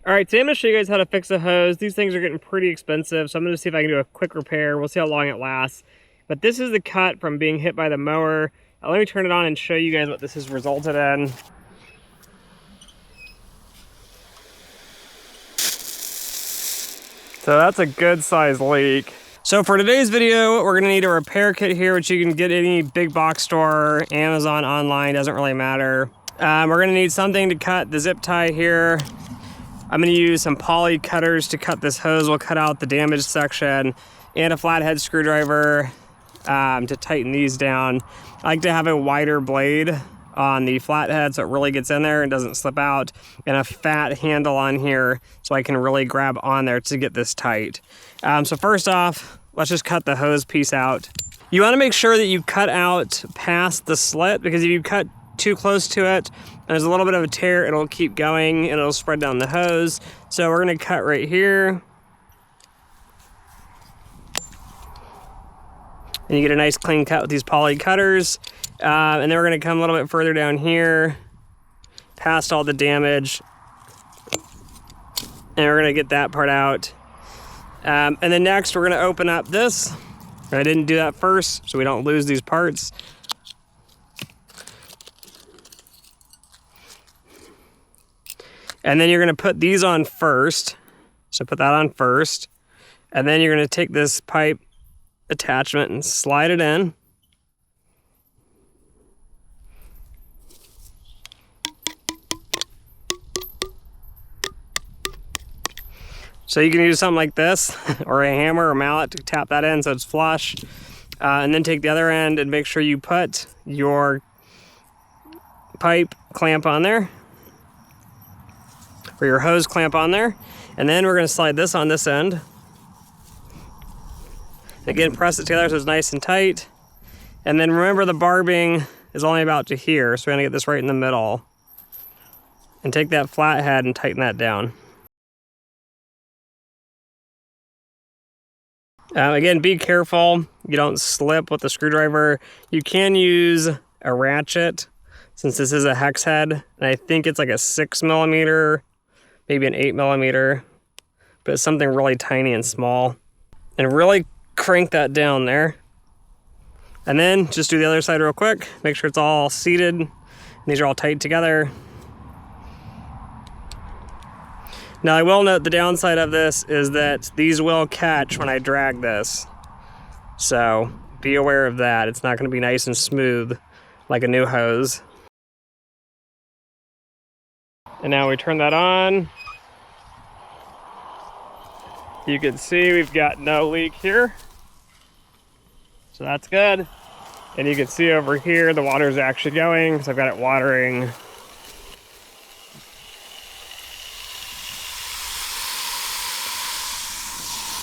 All right, today I'm gonna show you guys how to fix a hose. These things are getting pretty expensive, so I'm gonna see if I can do a quick repair. We'll see how long it lasts. But this is the cut from being hit by the mower. Let me turn it on and show you guys what this has resulted in. So that's a good size leak. So for today's video, we're gonna need a repair kit here, which you can get at any big box store, Amazon, online, doesn't really matter. We're gonna need something to cut the zip tie here. I'm gonna use some poly cutters to cut this hose. We'll cut out the damaged section, and a flathead screwdriver to tighten these down. I like to have a wider blade on the flathead so it really gets in there and doesn't slip out, and a fat handle on here so I can really grab on there to get this tight. So first off, let's just cut the hose piece out. You wanna make sure that you cut out past the slit, because if you cut too close to it and there's a little bit of a tear, it'll keep going and it'll spread down the hose. So we're gonna cut right here. And you get a nice clean cut with these poly cutters. And then we're gonna come a little bit further down here, past all the damage. And we're gonna get that part out. And then next we're gonna open up this. I didn't do that first, so we don't lose these parts. And then you're gonna put these on first. So put that on first. And then you're gonna take this pipe attachment and slide it in. So you can use something like this, or a hammer or mallet to tap that in so it's flush. And then take the other end and make sure you put your pipe clamp on there, or your hose clamp on there. And then we're gonna slide this on this end. Again, press it together so it's nice and tight. And then remember, the barbing is only about to here, so we're gonna get this right in the middle. And take that flathead and tighten that down. Again, be careful you don't slip with the screwdriver. You can use a ratchet, since this is a hex head, and I think it's like a 6mm, maybe an 8mm, but it's something really tiny and small. And really crank that down there. And then just do the other side real quick. Make sure it's all seated and these are all tight together. Now I will note the downside of this is that these will catch when I drag this. So be aware of that. It's not going to be nice and smooth like a new hose. And now we turn that on. You can see we've got no leak here. So that's good. And you can see over here the water is actually going, because I've got it watering